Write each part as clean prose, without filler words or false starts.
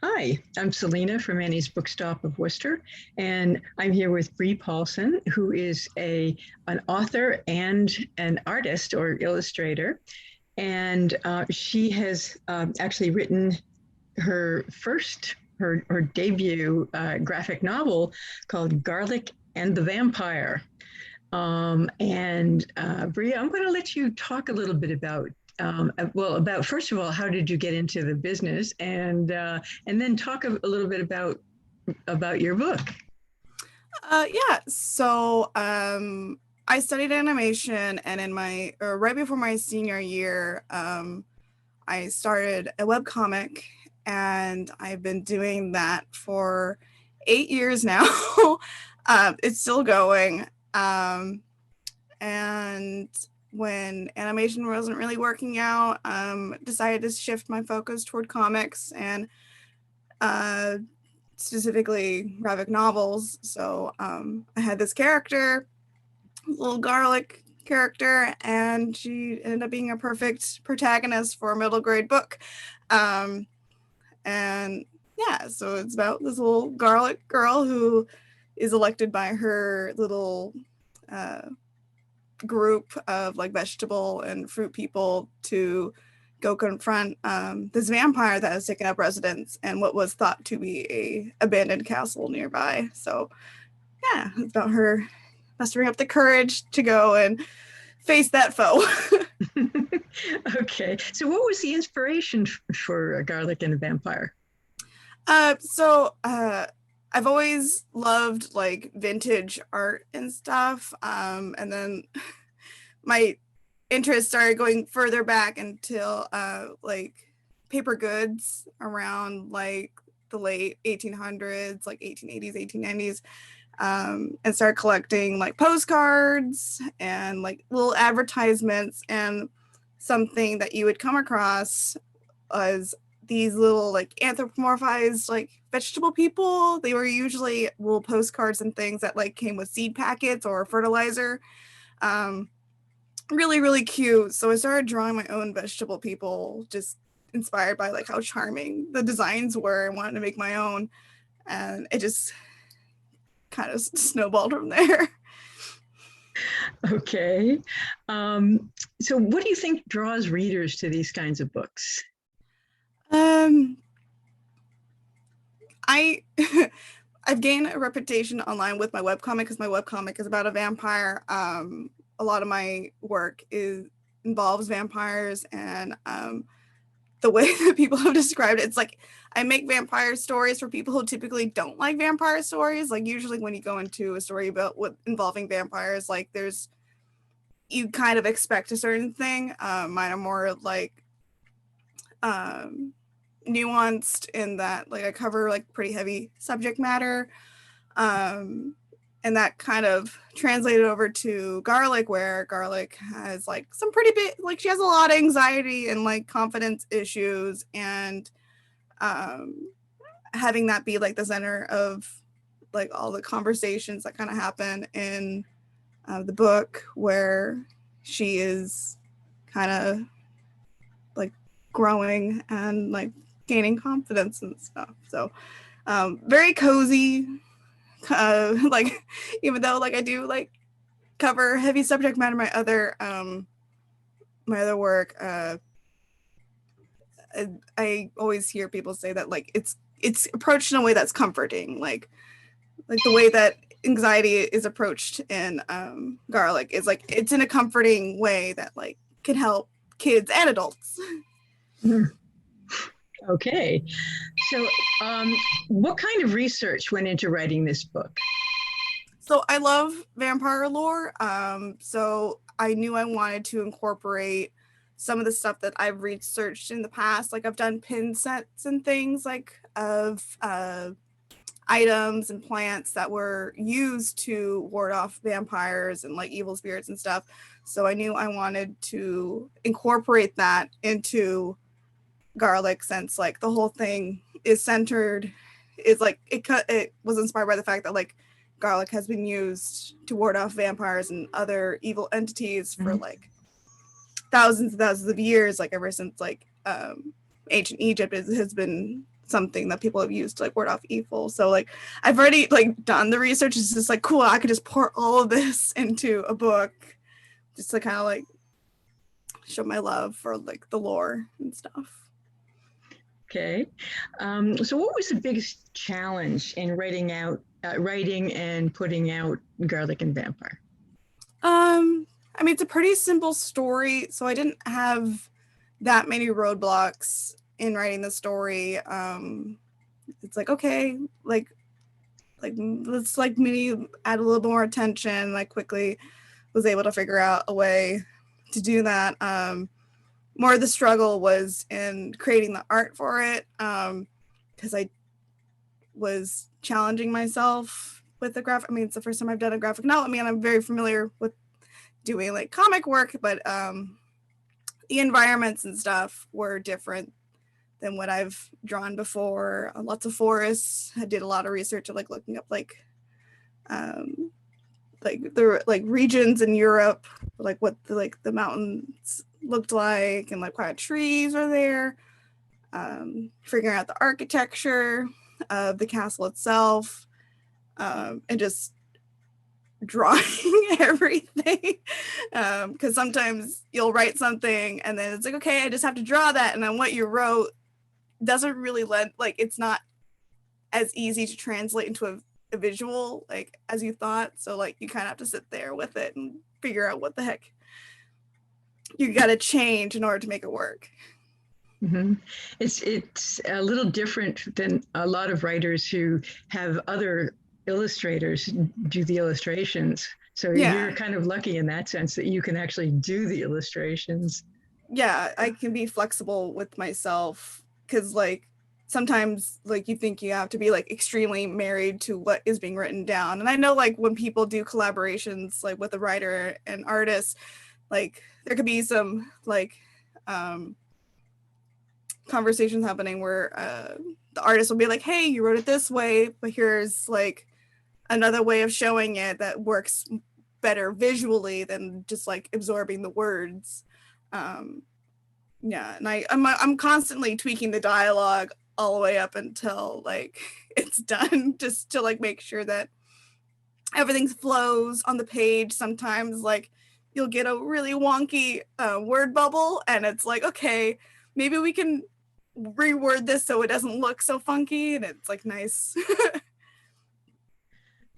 Hi, I'm Selena from Annie's Bookstop of Worcester, and I'm here with Bree Paulsen, who is an author and an artist or illustrator. And she has actually written her debut graphic novel called Garlic and the Vampire. Bree, I'm going to let you talk a little bit about first of all, how did you get into the business, and then talk a little bit about your book. I studied animation, and right before my senior year, I started a webcomic, and I've been doing that for 8 years now. It's still going. And when animation wasn't really working out, decided to shift my focus toward comics and uh, specifically graphic novels. So I had this character, little garlic character, and she ended up being a perfect protagonist for a middle grade book. Um, and yeah, so it's about this little garlic girl who is elected by her little group of like vegetable and fruit people to go confront this vampire that has taken up residence in what was thought to be a abandoned castle nearby. So yeah, it's about her mustering up the courage to go and face that foe. Okay, so what was the inspiration for Garlic and the Vampire? I've always loved like vintage art and stuff. And then my interest started going further back until like paper goods around like the late 1800s, like 1880s, 1890s, and started collecting like postcards and like little advertisements. And something that you would come across was these little like anthropomorphized like vegetable people. They were usually little postcards and things that like came with seed packets or fertilizer. Um, Really, really cute. So I started drawing my own vegetable people, just inspired by like how charming the designs were, and wanted to make my own. And it just kind of snowballed from there. Okay, so what do you think draws readers to these kinds of books? Um, I I've gained a reputation online with my webcomic because my webcomic is about a vampire. A lot of my work is involves vampires, and the way that people have described it, it's like I make vampire stories for people who typically don't like vampire stories. Like usually when you go into a story about what involving vampires, like there's you kind of expect a certain thing. Mine are more like um, nuanced in that like I cover like pretty heavy subject matter. Um, and that kind of translated over to Garlic, where Garlic has like some pretty big, like she has a lot of anxiety and like confidence issues, and um, having that be like the center of like all the conversations that kind of happen in the book, where she is kind of like growing and like gaining confidence and stuff. So very cozy. Like even though like I do like cover heavy subject matter, my other work, I always hear people say that like it's approached in a way that's comforting, like the way that anxiety is approached in Garlic is like it's in a comforting way that like can help kids and adults. Okay, so what kind of research went into writing this book? So I love vampire lore. So I knew I wanted to incorporate some of the stuff that I've researched in the past. Like I've done pin sets and things like of items and plants that were used to ward off vampires and like evil spirits and stuff. So I knew I wanted to incorporate that into Garlic, since like the whole thing is centered is like it was inspired by the fact that like garlic has been used to ward off vampires and other evil entities for Mhm. like thousands and thousands of years, like ever since like ancient Egypt has been something that people have used to like ward off evil. So like I've already like done the research. It's just like cool. I could just pour all of this into a book just to kind of like show my love for like the lore and stuff. Okay. So what was the biggest challenge in writing and putting out Garlic and Vampire? I mean, it's a pretty simple story, so I didn't have that many roadblocks in writing the story. It's like, okay, like let's like maybe add a little more attention. I quickly was able to figure out a way to do that. More of the struggle was in creating the art for it, because I was challenging myself with the graphic. I mean, it's the first time I've done a graphic novel. I mean, I'm very familiar with doing like comic work, but the environments and stuff were different than what I've drawn before. Lots of forests. I did a lot of research of like looking up like the like regions in Europe, like what the mountains looked like and like what trees are there. Figuring out the architecture of the castle itself, and just drawing everything, because sometimes you'll write something and then it's like, okay, I just have to draw that, and then what you wrote doesn't really it's not as easy to translate into a visual like as you thought, so like you kind of have to sit there with it and figure out what the heck you got to change in order to make it work. Mm-hmm. It's a little different than a lot of writers who have other illustrators do the illustrations. So you're kind of lucky in that sense that you can actually do the illustrations. Yeah, I can be flexible with myself because like sometimes like you think you have to be like extremely married to what is being written down. And I know like when people do collaborations like with a writer and artist, like there could be some like conversations happening where the artist will be like, hey, you wrote it this way, but here's like another way of showing it that works better visually than just like absorbing the words. Yeah, and I'm constantly tweaking the dialogue all the way up until like it's done, just to like make sure that everything flows on the page. Sometimes like you'll get a really wonky word bubble, and it's like, okay, maybe we can reword this so it doesn't look so funky, and it's like nice.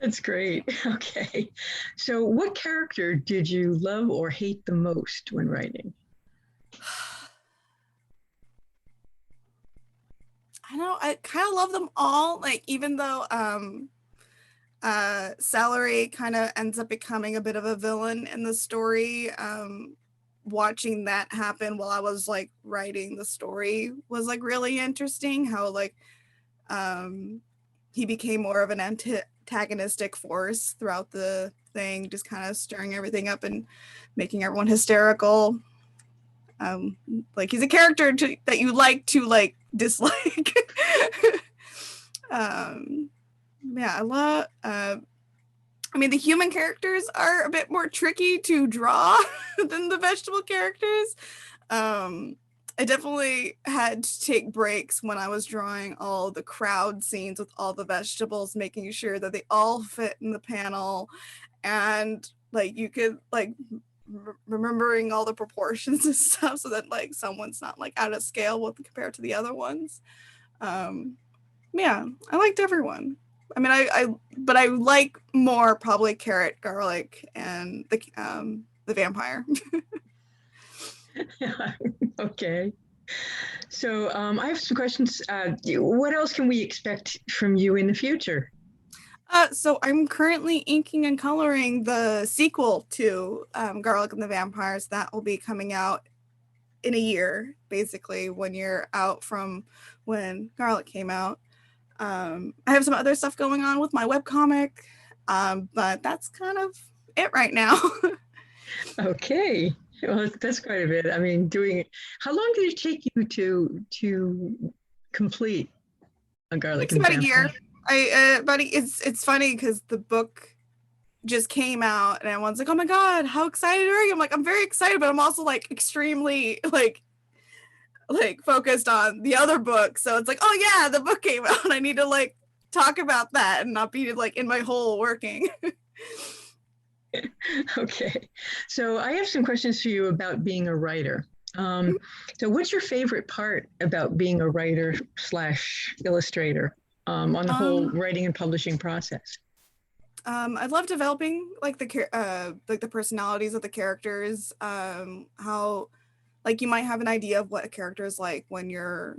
That's great. Okay. So what character did you love or hate the most when writing? I know, I kind of love them all. Like even though Salary kind of ends up becoming a bit of a villain in the story, watching that happen while I was like writing the story was like really interesting. How like he became more of an antagonistic force throughout the thing, just kind of stirring everything up and making everyone hysterical. Like he's a character that you like to like dislike. Yeah, I love. I mean, the human characters are a bit more tricky to draw than the vegetable characters. I definitely had to take breaks when I was drawing all the crowd scenes with all the vegetables, making sure that they all fit in the panel, and like you could like remembering all the proportions and stuff so that like someone's not like out of scale with compared to the other ones. Yeah, I liked everyone. I mean, but I like more probably carrot, garlic, and the vampire. Okay. So I have some questions. What else can we expect from you in the future? So I'm currently inking and coloring the sequel to Garlic and the Vampires. That will be coming out in a year, basically, when you're out from when Garlic came out. I have some other stuff going on with my webcomic, but that's kind of it right now. Okay. Well, that's quite a bit. I mean, how long did it take you to complete a Garlic It's and about a Vampire? year. But it's funny because the book just came out and everyone's like, oh my god, how excited are you? I'm like, I'm very excited, but I'm also like extremely like like focused on the other book. So it's like, oh yeah, the book came out. I need to like talk about that and not be like in my hole working. Okay. So I have some questions for you about being a writer. So what's your favorite part about being a writer slash illustrator on the whole writing and publishing process? I love developing like the personalities of the characters. How like you might have an idea of what a character is like when you're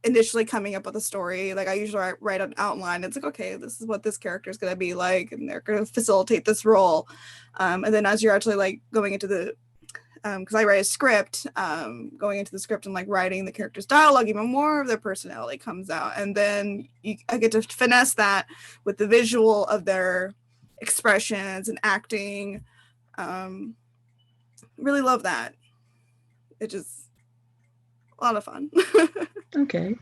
initially coming up with a story. Like I usually write an outline. It's like, okay, this is what this character is going to be like, and they're going to facilitate this role. And then as you're actually like going into the because I write a script, going into the script and like writing the character's dialogue, even more of their personality comes out. And then I get to finesse that with the visual of their expressions and acting. Really love that. It's just a lot of fun. Okay.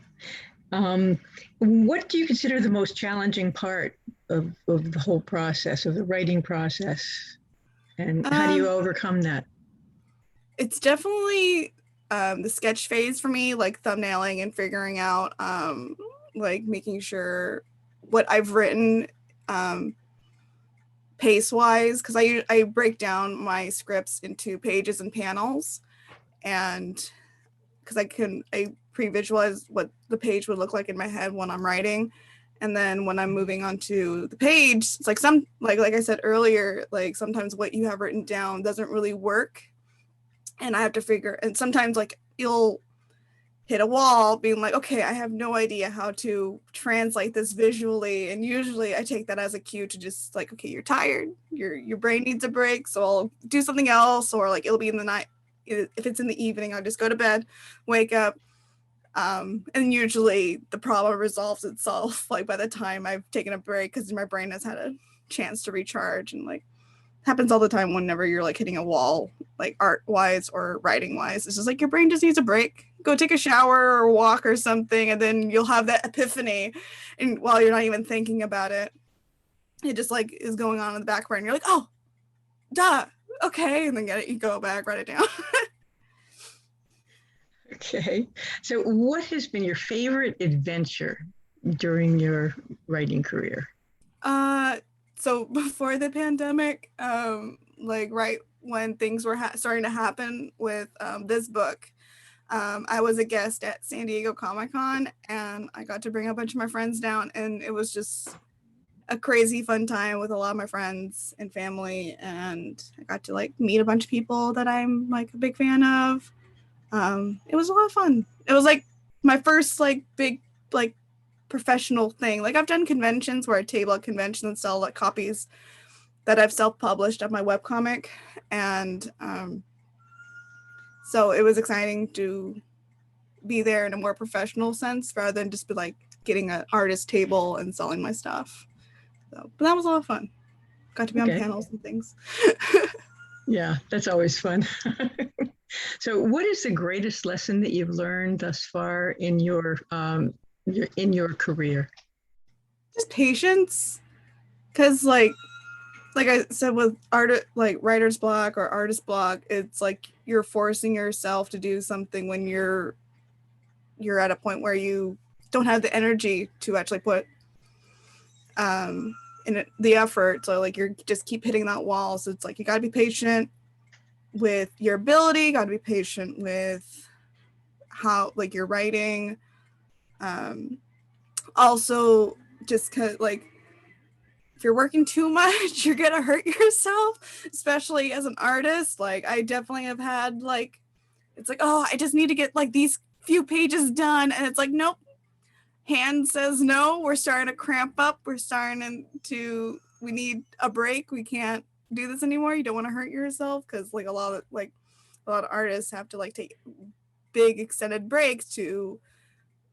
What do you consider the most challenging part of the whole process, of the writing process? And how do you overcome that? It's definitely the sketch phase for me, like thumbnailing and figuring out, like making sure what I've written pace-wise, because I break down my scripts into pages and panels, and because I pre-visualize what the page would look like in my head when I'm writing. And then when I'm moving on to the page, it's like like I said earlier, like sometimes what you have written down doesn't really work. And I have to figure, and sometimes like you'll hit a wall being like, okay, I have no idea how to translate this visually. And usually I take that as a cue to just like, okay, you're tired, your brain needs a break. So I'll do something else, or like it'll be in the night. If it's in the evening, I'll just go to bed, wake up. And usually the problem resolves itself like by the time I've taken a break, because my brain has had a chance to recharge. And like happens all the time whenever you're like hitting a wall, like art wise or writing wise. It's just like your brain just needs a break. Go take a shower or walk or something, and then you'll have that epiphany. And while you're not even thinking about it, it just like is going on in the background. You're like, oh, duh, okay, and then you go back, write it down. Okay. So what has been your favorite adventure during your writing career? So before the pandemic, like right when things were starting to happen with this book, I was a guest at San Diego Comic-Con, and I got to bring a bunch of my friends down, and it was just a crazy fun time with a lot of my friends and family, and I got to like meet a bunch of people that I'm like a big fan of. It was a lot of fun. It was like my first like big like professional thing. Like I've done conventions where I table at conventions and sell like copies that I've self-published of my webcomic, and so it was exciting to be there in a more professional sense rather than just be like getting an artist table and selling my stuff. So, but that was a lot of fun. Got to be on panels and things. Yeah, that's always fun. So, what is the greatest lesson that you've learned thus far in your career? Just patience, because like I said with art, like writer's block or artist block, it's like you're forcing yourself to do something when you're at a point where you don't have the energy to actually put in it, the effort. So like you're just keep hitting that wall. So it's like you got to be patient with your ability, got to be patient with how like you're writing. Also just like if you're working too much, you're gonna hurt yourself, especially as an artist. Like I definitely have had like, it's like, oh, I just need to get like these few pages done, and it's like, nope, hand says no, we're starting to cramp up, we need a break, we can't do this anymore. You don't want to hurt yourself, because like a lot of artists have to like take big extended breaks to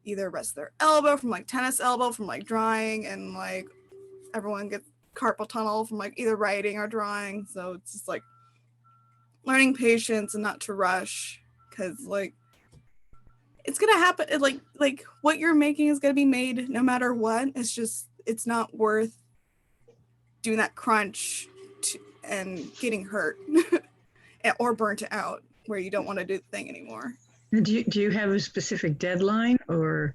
either rest their elbow from like tennis elbow from like drawing, and like everyone gets carpal tunnel from like either writing or drawing. So it's just like learning patience and not to rush, because like it's gonna happen. Like what you're making is gonna be made no matter what. It's not worth doing that crunch and getting hurt or burnt out where you don't want to do the thing anymore. Do you have a specific deadline, or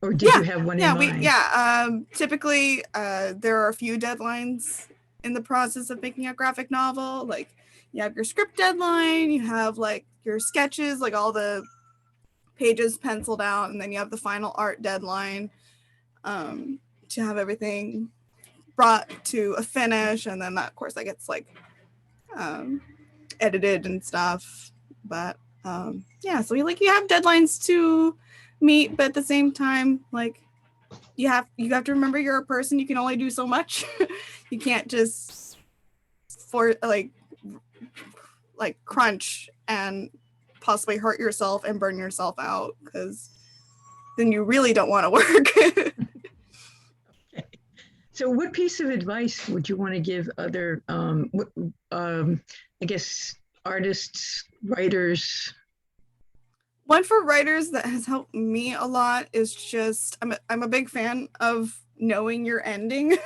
did you have one in mind? Typically, there are a few deadlines in the process of making a graphic novel. Like, you have your script deadline, you have like your sketches, like all the pages penciled out, and then you have the final art deadline, to have everything brought to a finish, and then that, of course, that gets like edited and stuff. But so you have deadlines to meet, but at the same time, like, you have to remember you're a person. You can only do so much. You can't just crunch and possibly hurt yourself and burn yourself out, because then you really don't want to work. Okay. So what piece of advice would you want to give other, I guess, artists, writers? One for writers that has helped me a lot is just, I'm a big fan of knowing your ending.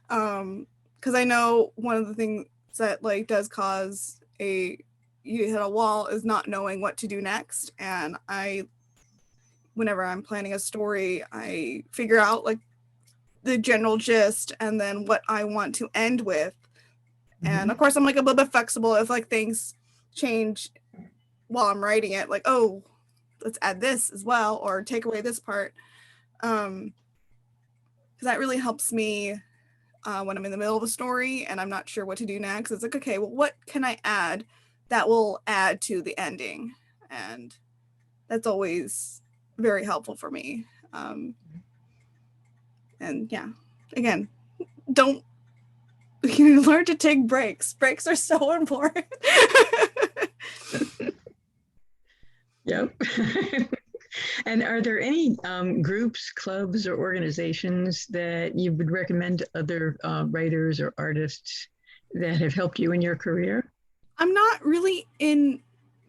Because I know one of the things that like does cause you hit a wall is not knowing what to do next. And whenever I'm planning a story, I figure out like the general gist and then what I want to end with. Mm-hmm. And of course, I'm like a little bit flexible if like things change while I'm writing it, like, oh, let's add this as well, or take away this part. Because that really helps me when I'm in the middle of a story and I'm not sure what to do next. It's like, okay, well, what can I add that will add to the ending? And that's always very helpful for me. And yeah, again, don't learn to take breaks. Breaks are so important. Yep. And are there any groups, clubs, or organizations that you would recommend to other writers or artists that have helped you in your career? I'm not really in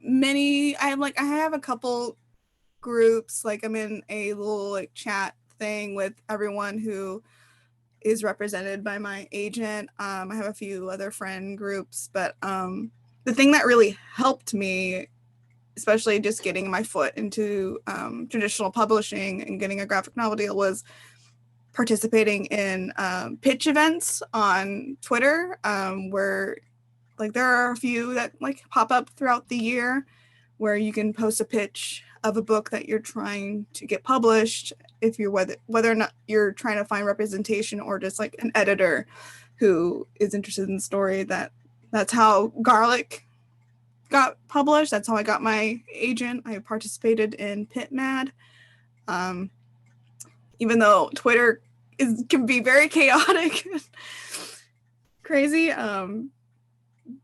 many. I have a couple groups. Like, I'm in a little like chat thing with everyone who is represented by my agent. I have a few other friend groups, but the thing that really helped me, especially just getting my foot into traditional publishing and getting a graphic novel deal, was participating in pitch events on Twitter, where like there are a few that like pop up throughout the year where you can post a pitch of a book that you're trying to get published, if you're whether or not you're trying to find representation or just like an editor who is interested in the story. That's how Garlic got published. That's how I got my agent. I participated in PitMad. Even though Twitter can be very chaotic, crazy,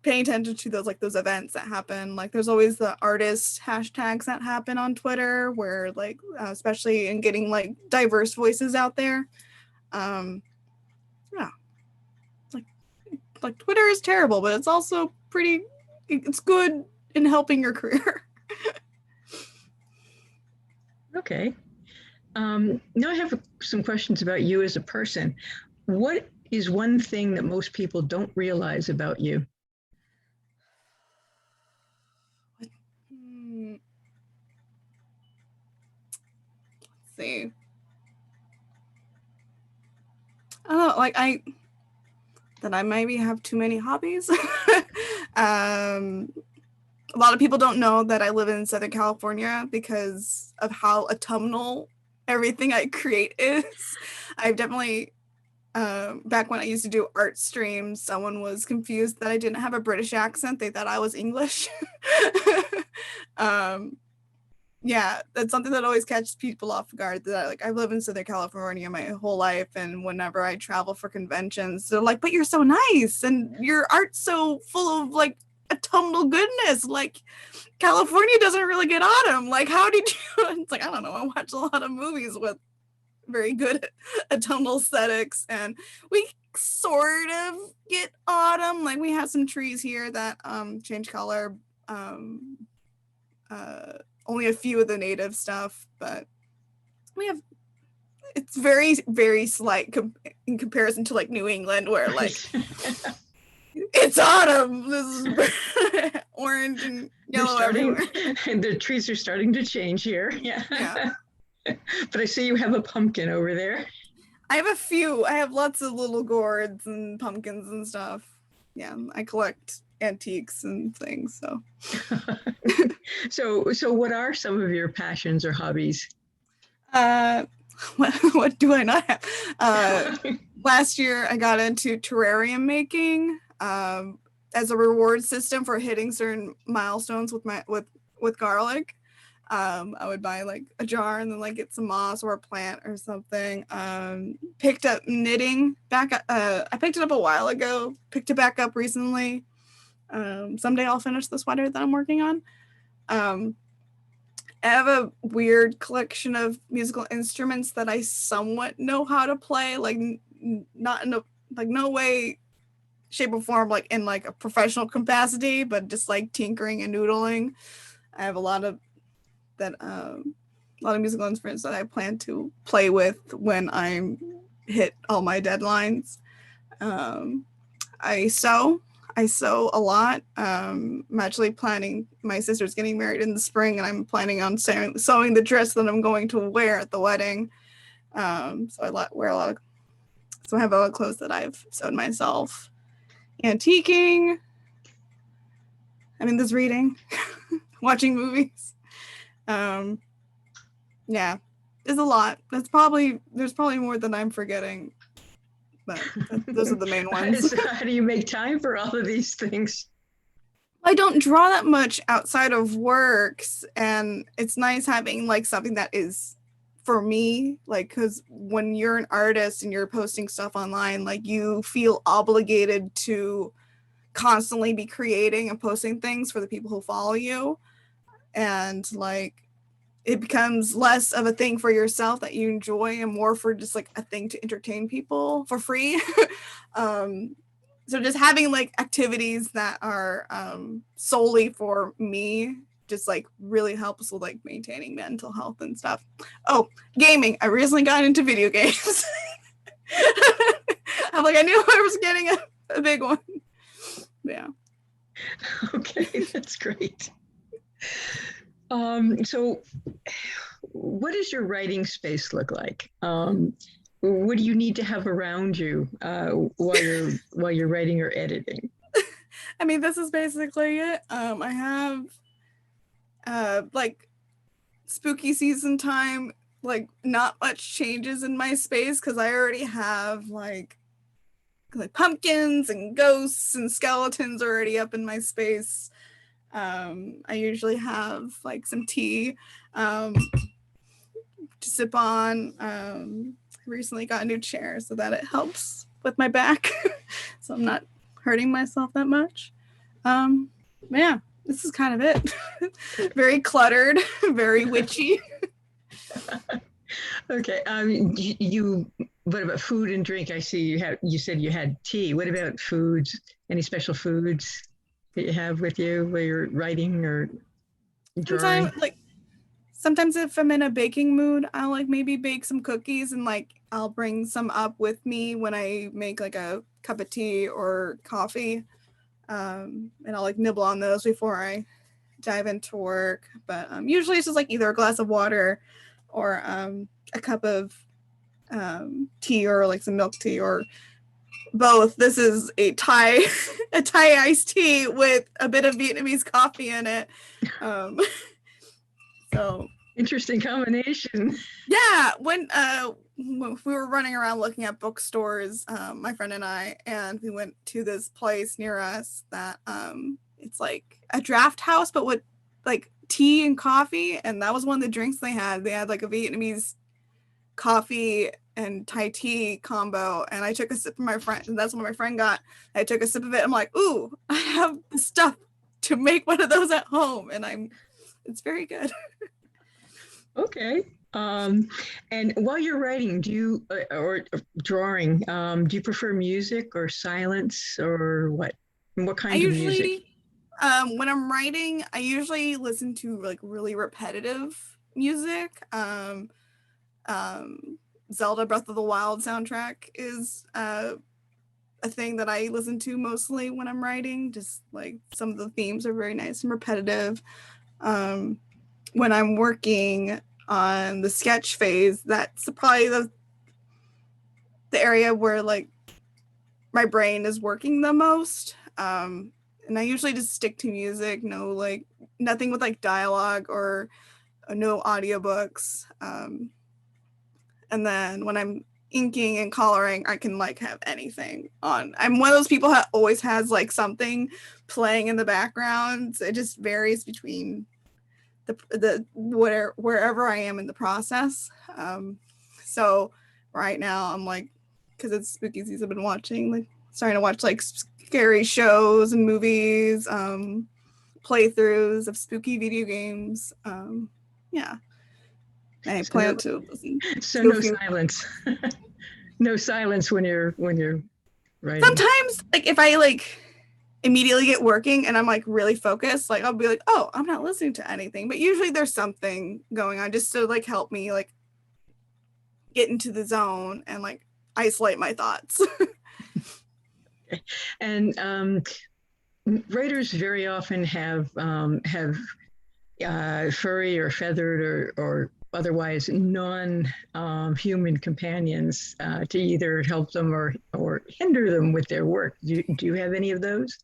paying attention to those events that happen. Like, there's always the artist hashtags that happen on Twitter, where like especially in getting like diverse voices out there. Yeah, like Twitter is terrible, but it's also it's good in helping your career. Okay. Now I have some questions about you as a person. What is one thing that most people don't realize about you? Let's see. Oh, like that I maybe have too many hobbies. A lot of people don't know that I live in Southern California because of how autumnal everything I create is. I've definitely, back when I used to do art streams, someone was confused that I didn't have a British accent. They thought I was English. Yeah, that's something that always catches people off guard. That I've lived in Southern California my whole life, and whenever I travel for conventions, they're like, "But you're so nice, and your art's so full of like autumnal goodness. Like, California doesn't really get autumn. Like, how did you?" It's like, I don't know. I watch a lot of movies with very good autumnal aesthetics, and we sort of get autumn. Like, we have some trees here that change color. Only a few of the native stuff, but it's very, very slight in comparison to like New England, where like It's autumn. This is orange and yellow everywhere. And the trees are starting to change here. Yeah. Yeah. But I see you have a pumpkin over there. I have a few. I have lots of little gourds and pumpkins and stuff. Yeah, I collect antiques and things. So what are some of your passions or hobbies? What do I not have? Last year, I got into terrarium making as a reward system for hitting certain milestones with garlic. I would buy like a jar and then like get some moss or a plant or something. Picked up knitting back. I picked it up a while ago. Picked it back up recently. Someday I'll finish the sweater that I'm working on. I have a weird collection of musical instruments that I somewhat know how to play, like not in a like no way, shape, or form like in like a professional capacity, but just like tinkering and noodling. I have a lot of musical instruments that I plan to play with when I hit all my deadlines. I sew a lot. I'm actually planning, my sister's getting married in the spring, and I'm planning on sewing the dress that I'm going to wear at the wedding. So I wear a lot of, so I have a lot of clothes that I've sewed myself. Antiquing. I mean, there's reading, watching movies. Yeah, there's a lot. There's probably more than I'm forgetting. But those are the main ones. How do you make time for all of these things? I don't draw that much outside of works, and it's nice having like something that is for me, like, because when you're an artist and you're posting stuff online, like you feel obligated to constantly be creating and posting things for the people who follow you, and like it becomes less of a thing for yourself that you enjoy and more for just like a thing to entertain people for free. So just having like activities that are solely for me just like really helps with like maintaining mental health and stuff. Oh, gaming. I recently got into video games. I'm like, I knew I was getting a big one. Yeah. Okay, that's great. So what does your writing space look like? What do you need to have around you while you're writing or editing? I mean, this is basically it. I have like spooky season time, like not much changes in my space because I already have like pumpkins and ghosts and skeletons already up in my space. I usually have like some tea to sip on. I recently got a new chair so that it helps with my back, so I'm not hurting myself that much. Yeah, this is kind of it. Very cluttered, very witchy. Okay. What about food and drink? I see you said you had tea. What about foods? Any special foods that you have with you while you're writing or drawing? Sometimes if I'm in a baking mood, I'll like maybe bake some cookies and like I'll bring some up with me when I make like a cup of tea or coffee. And I'll like nibble on those before I dive into work. But usually it's just like either a glass of water or a cup of tea or like some milk tea or both. This is a Thai iced tea with a bit of Vietnamese coffee in it. So interesting combination. Yeah, when we were running around looking at bookstores, my friend and I, and we went to this place near us that it's like a draft house, but with like tea and coffee, and that was one of the drinks they had. They had like a Vietnamese coffee and Thai tea combo, and I took a sip of my friend, and that's what my friend got. I took a sip of it. I'm like, ooh, I have the stuff to make one of those at home, and it's very good. Okay. And while you're writing, or drawing, do you prefer music or silence or what? And what kind of music? When I'm writing, I usually listen to like really repetitive music. Zelda Breath of the Wild soundtrack is a thing that I listen to mostly when I'm writing. Just like some of the themes are very nice and repetitive. When I'm working on the sketch phase, that's probably the area where like my brain is working the most. And I usually just stick to music, no like nothing with like dialogue or no audiobooks. And then when I'm inking and coloring, I can like have anything on. I'm one of those people that always has like something playing in the background. It just varies between the wherever I am in the process. So right now I'm like, because it's spooky season, I've been starting to watch like scary shows and movies, playthroughs of spooky video games. Yeah. I plan to listen So to a no few. silence. No silence when you're writing. Sometimes like if I like immediately get working and I'm like really focused, like I'll be like, oh, I'm not listening to anything. But usually there's something going on just to like help me like get into the zone and like isolate my thoughts. And writers very often have furry or feathered or otherwise non-human companions to either help them or hinder them with their work. Do you have any of those?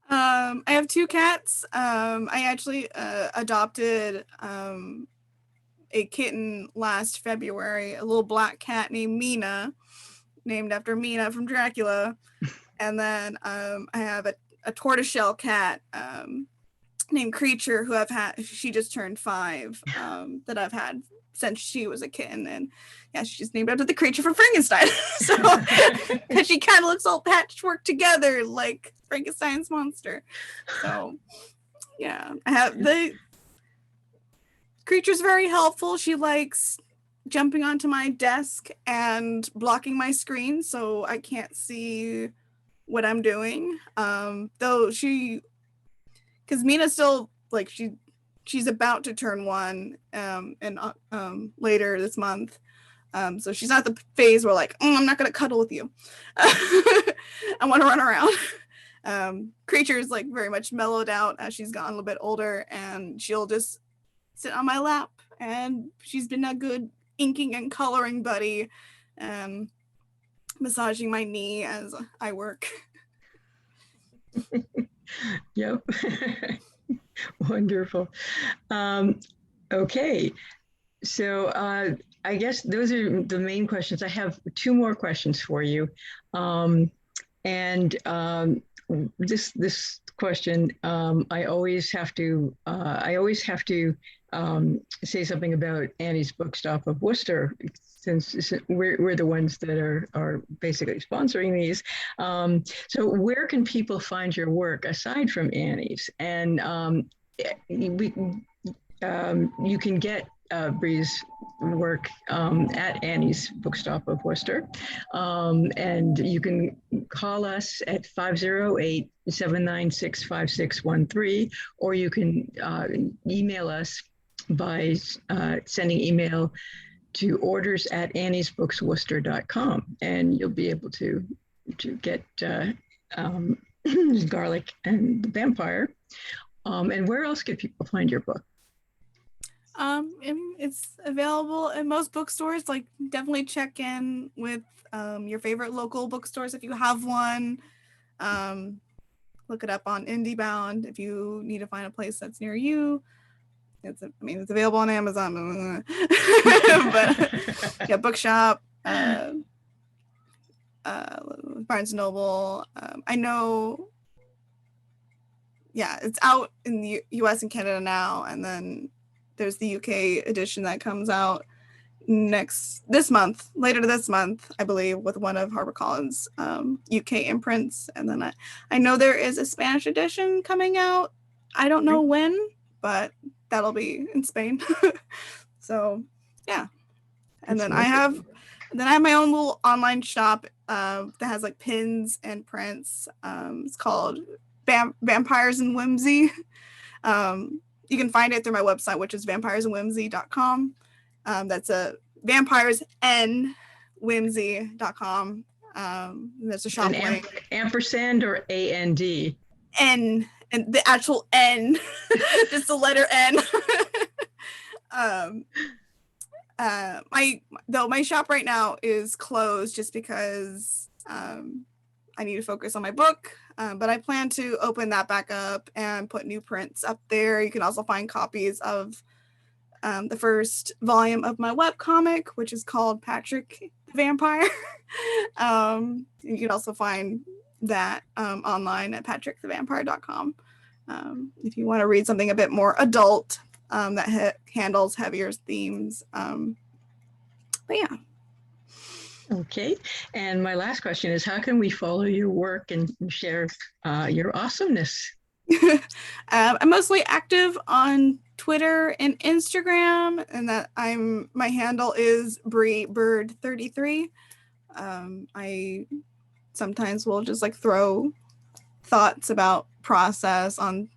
I have 2 cats. I actually adopted a kitten last February, a little black cat named Mina, named after Mina from Dracula. And then I have a tortoiseshell cat named Creature, who she just turned 5, that I've had since she was a kitten. And yeah, she's named after the creature from Frankenstein. So, because she kind of looks all patchwork together like Frankenstein's monster. So yeah, I have the Creature's very helpful. She likes jumping onto my desk and blocking my screen so I can't see what I'm doing. Though because Mina's still like she's about to turn 1 and later this month. So she's not the phase where like, I'm not gonna cuddle with you. I want to run around. Creature is like very much mellowed out as she's gotten a little bit older, and she'll just sit on my lap, and she's been a good inking and coloring buddy, massaging my knee as I work. Yep. Wonderful. Okay. So I guess those are the main questions. I have 2 more questions for you. This question, I always have to say something about Annie's Bookstop of Worcester, since we're the ones that are basically sponsoring these. So where can people find your work aside from Annie's? And you can get Bree's work at Annie's Bookstop of Worcester. And you can call us at 508-796-5613, or you can email us by sending email to orders@anniesbooksworcester.com, and you'll be able to get Garlic and the Vampire. And where else can people find your book? It's available in most bookstores. Like, definitely check in with your favorite local bookstores if you have one. Look it up on IndieBound if you need to find a place that's near you. It's available on Amazon, but yeah, Bookshop, Barnes & Noble. I know, yeah, it's out in the US and Canada now, and then there's the UK edition that comes out later this month, I believe, with one of HarperCollins UK imprints. And then I know there is a Spanish edition coming out. I don't know when, but that'll be in Spain. So yeah. And then I have my own little online shop that has like pins and prints. It's called Vampires and Whimsy. You can find it through my website, which is vampiresandwhimsy.com. That's a vampiresandwhimsy.com. There's a shop link. Ampersand or AND? N, and the actual N, just the letter N. My shop right now is closed just because I need to focus on my book, but I plan to open that back up and put new prints up there. You can also find copies of the first volume of my webcomic, which is called Patrick the Vampire. You can also find that online at patrickthevampire.com if you want to read something a bit more adult that handles heavier themes. But yeah. Okay. And my last question is, how can we follow your work and share your awesomeness? I'm mostly active on Twitter and Instagram, and that my handle is BreeBird33. I sometimes will just like throw thoughts about process on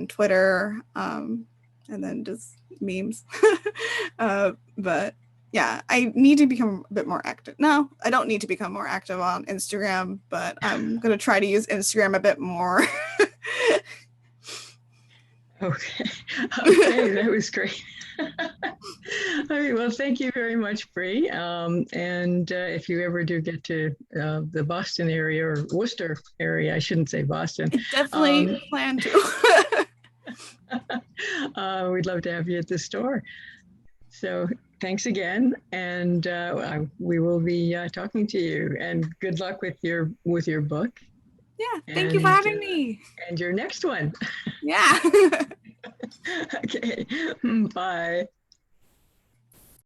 Twitter, and then just memes. But yeah, I need to become a bit more active. No, I don't need to become more active on Instagram, but I'm going to try to use Instagram a bit more. Okay. Okay, that was great. All right, well, thank you very much, Bree. And if you ever do get to the Boston area or Worcester area, I shouldn't say Boston. I definitely plan to. We'd love to have you at the store. So thanks again, and we will be talking to you. And good luck with your book. Yeah, thank you for having me. And your next one. Yeah. Okay, bye.